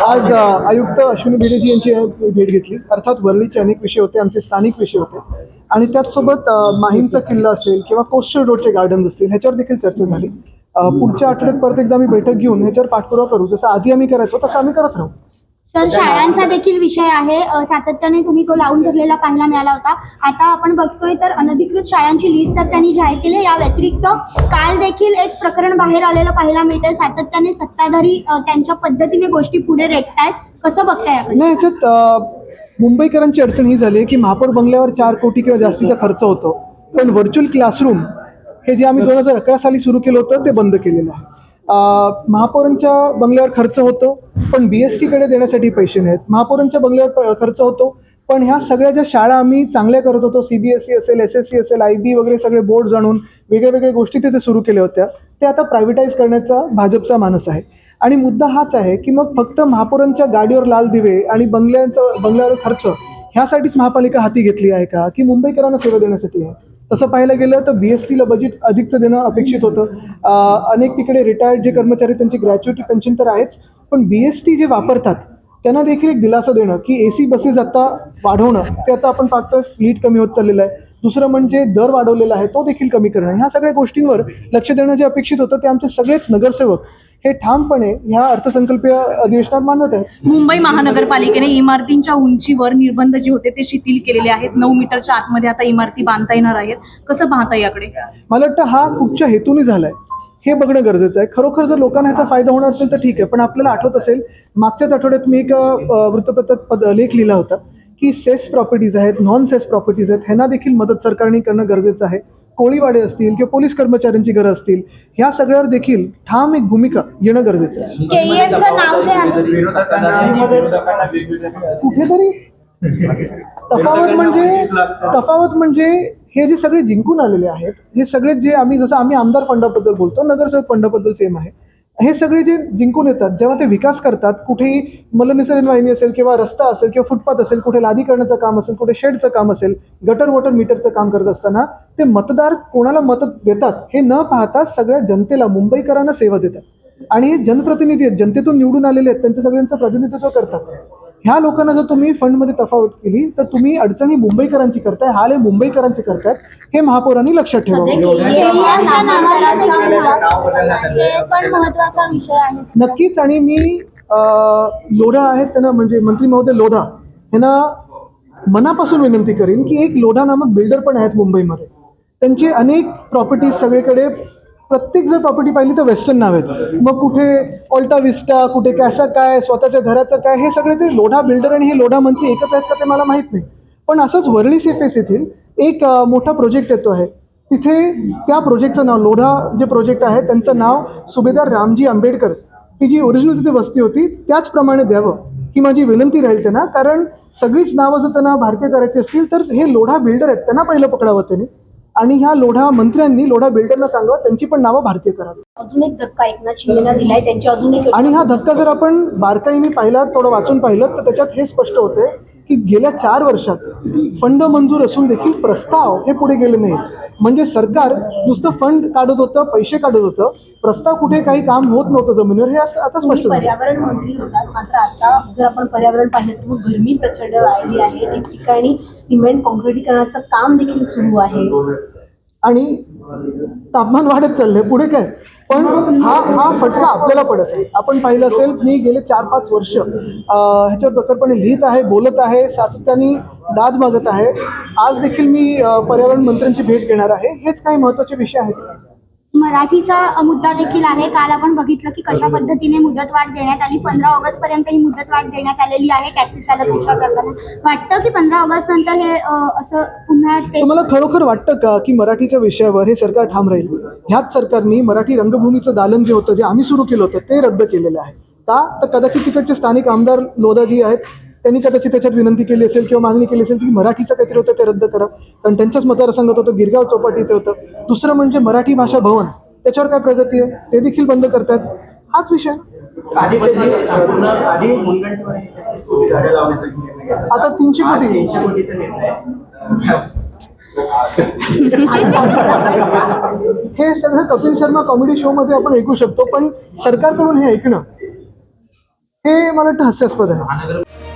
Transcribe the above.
आज आयुक्त अश्विनी भिडेजी यांची भेट घेतली. अर्थात वरळीचे अनेक विषय होते, आमचे स्थानिक विषय होते आणि त्याचसोबत माहीमचा किल्ला असेल किंवा कोस्टल रोडचे गार्डन्स असतील ह्याच्यावर देखील चर्चा झाली. पुढच्या आठवड्यात परत एकदा आम्ही बैठक घेऊन ह्याच्यावर पाठपुरावा करू. जसं आधी आम्ही करायचो तसं आम्ही करत राहू. सर, शाळांचा देखील विषय आहे. सातत्याने तुम्ही तो लावून धरलेला पाहायला मिळाला होता. आता आपण बघतोय तर अनधिकृत शाळांची लिस्ट तर त्यांनी जाहीर केली. या व्यतिरिक्त काल देखील एक प्रकरण बाहेर आलेलं पाहायला मिळतंय. सातत्याने सत्ताधारी त्यांच्या पद्धतीने गोष्टी पुढे रेटतायत. कसं बघताय आपण? नाही, ह्याच्यात मुंबईकरांची अडचण ही झाली आहे की महापौर बंगल्यावर 4 कोटी किंवा जास्तीचा खर्च होतो, पण व्हर्च्युअल क्लासरूम हे जे आम्ही 2011 साली सुरू केलं होतं ते बंद केलेलं आहे. महापौरांच्या बंगल्यावर खर्च होतो पण BSTकडे देण्यासाठी पैसे नाहीत. महापौरांच्या बंगल्यावर खर्च होतो पण ह्या सगळ्या ज्या शाळा आम्ही चांगल्या करत होतो, CBSE असेल, SSC असेल, IB वगैरे सगळे बोर्ड आणून वेगळ्या वेगळ्या गोष्टी तिथे सुरू केल्या होत्या, ते आता प्रायव्हेटाईज करण्याचा भाजपचा मानस आहे. आणि मुद्दा हाच आहे की मग फक्त महापौरांच्या गाडीवर लाल दिवे आणि बंगल्यावर खर्च ह्यासाठीच महापालिका हाती घेतली आहे का, की मुंबईकरांना सेवा देण्यासाठी आहे? तसं पाहायला गेलं तर BSTला बजेट अधिकचं देणं अपेक्षित होतं. अनेक तिकडे रिटायर्ड जे कर्मचारी त्यांची ग्रॅच्युटी पेन्शन तर आहेच, पण BST जे वापरतात त्यांना देखील एक दिलासा देणं की AC बसेस आता वाढवणं, ते आता आपण पाहतोय फ्लीट कमी होत चाललेलं आहे. दुसरं म्हणजे दर वाढवलेला आहे तो देखील कमी करणं, ह्या सगळ्या गोष्टींवर लक्ष देणं जे अपेक्षित होतं ते आमचे सगळेच नगरसेवक हे ठामपणे ह्या अर्थसंकल्पीय अधिवेशनात मांडत आहेत. मुंबई महानगरपालिकेने इमारतींच्या उंचीवर निर्बंध जे होते ते शिथिल केलेले आहेत. 9 मीटरच्या आतमध्ये आता इमारती बांधता येणार आहेत. कसं पाहता याकडे? मला वाटतं हा कुठच्या हेतूने झालाय हे बघणं गरजेचं आहे. खरोखर जर लोकांना ह्याचा फायदा होणार असेल तर ठीक आहे, पण आपल्याला आठवत असेल मागच्याच आठवड्यात मी एक वृत्तपत्रात लेख लिहिला होता की सेस प्रॉपर्टीज आहेत, नॉन सेस प्रॉपर्टीज आहेत, ह्यांना देखील मदत सरकारने करणं गरजेचं आहे. कोळीवाडे असतील किंवा पोलीस कर्मचाऱ्यांची घरं असतील, ह्या सगळ्यावर देखील ठाम एक भूमिका येणं गरजेचं आहे. KEFचं नाव जे आहे कुठेतरी तफावत म्हणजे हे जे सगळे जिंकून आलेले आहेत, हे सगळे जे आम्ही आमदार फंडाबद्दल बोलतो, नगरसेवक फंडाबद्दल सेम आहे. हे सगळे जे जिंकून येतात जेव्हा ते विकास करतात, कुठेही मलनिसर्ग वाहिनी असेल किंवा रस्ता असेल किंवा फुटपाथ असेल, कुठे लादी करण्याचं काम असेल, कुठे शेडचं काम असेल, गटर वॉटर मीटरचं काम करत असताना ते मतदार कोणाला मत देतात हे न पाहता सगळ्या जनतेला, मुंबईकरांना सेवा देतात. आणि हे जनप्रतिनिधी आहेत, जनतेतून निवडून आलेले आहेत, त्यांचं सगळ्यांचं प्रतिनिधित्व करतात. ह्या लोकांना जर तुम्ही फंडमध्ये तफावत केली तर तुम्ही अडचणी मुंबईकरांची करताय, हाल हे मुंबईकरांचे करतायत, हे महापौरांनी लक्षात ठेवावं. पण महत्वाचा विषय आहे नक्कीच. आणि मी लोढा आहेत त्यांना, म्हणजे मंत्री महोदय लोढा यांना मनापासून विनंती करीन की एक लोढा नामक बिल्डर पण आहेत मुंबईमध्ये, त्यांचे अनेक प्रॉपर्टीज सगळीकडे, प्रत्येक जर प्रॉपर्टी पाहिली तर वेस्टर्न नाव आहेत. मग कुठे ऑल्टा विस्टा, कुठे कॅसा काय, स्वतःच्या घराचं काय, हे सगळे ते लोढा बिल्डर आणि हे लोढा मंत्री एकच आहेत का ते मला माहीत नाही. पण असंच वरळी CFS येथील एक मोठा प्रोजेक्ट येतो आहे, तिथे त्या प्रोजेक्टचं नाव, लोढा जे प्रोजेक्ट आहे त्यांचं नाव सुभेदार रामजी आंबेडकर, ती जी ओरिजिनल तिथे वस्ती होती त्याचप्रमाणे द्यावं ही माझी विनंती राहील त्यांना. कारण सगळीच नावं जर त्यांना भारतीय करायची असतील तर हे लोढा बिल्डर आहेत, त्यांना पहिलं पकडावं त्यांनी. आणि ह्या लोढा मंत्र्यांनी लोढा बिल्डरना सांगावं त्यांची पण नावं भारतीय करावी. अजून एक धक्का एकनाथ शिंदेना दिलाय, त्यांची अजून एक. आणि हा धक्का जर आपण बारकाईने पाहिला, थोडं वाचून पाहिलं तर त्याच्यात हे स्पष्ट होते की गेल्या 4 वर्षात फंड मंजूर असून देखील प्रस्ताव हे पुढे गेले नाहीत. म्हणजे सरकार नुसतं फंड काढत होतं, पैसे काढत होतं, प्रस्ताव कुठे काही काम होत नव्हतं जमिनीवर, हे आता स्पष्ट झालं. पर्यावरण मंत्री होतात, मात्र आता जर आपण पर्यावरण पाहिलं तर गरमी प्रचंड वाढली आहे. ठिकठिकाणी सिमेंट काँक्रिटीकरणाचं काम देखील सुरू आहे आणि तापमान वाढत चाललंय, पुढे काय. पण हा फटका आपल्याला पडत आहे. आपण पाहिलं असेल, मी गेले 4-5 वर्ष ह्याच्यावर प्रखरपणे लिहित आहे, बोलत आहे, सातत्याने दाद मागत आहे. आज देखील मी पर्यावरण मंत्र्यांची भेट घेणार आहे. हेच काही महत्त्वाचे विषय आहेत. मराठीचा मुद्दा देखील आहे. काल आपण बघितलं की कशा पद्धतीने मुदतवाढ देण्यात आली. 15 ऑगस्ट पर्यंत ही मुदतवाढ देण्यात आलेली आहे टॅक्सी चालक रिक्षा चालकांना. वाटतं की 15 ऑगस्ट नंतर हे असं पुन्हा तुम्हाला खरोखर वाटतं का की मराठीच्या विषयावर हे सरकार ठाम राहील? ह्याच सरकारने मराठी रंगभूमीचं दालन जे होतं, जे आम्ही सुरू केलं होतं, ते रद्द केलेलं आहे का? तर कदाचित तिकडचे स्थानिक आमदार लोधाजी आहेत, त्यांनी कदाचित त्याच्यात विनंती केली असेल किंवा मागणी केली असेल की मराठीचं काहीतरी होतं ते रद्द करा, कारण त्यांच्याच मतदारसंघात होतं, गिरगाव चौपाटी ते होतं. दुसरं म्हणजे मराठी भाषा भवन, त्याच्यावर काय प्रगती आहे ते देखील बंद करतात. हाच विषय. आता 300 कोटी हे सगळं कपिल शर्मा कॉमेडी शो मध्ये आपण ऐकू शकतो, पण सरकारकडून हे ऐकणं हे मला वाटतं हास्यास्पद आहे.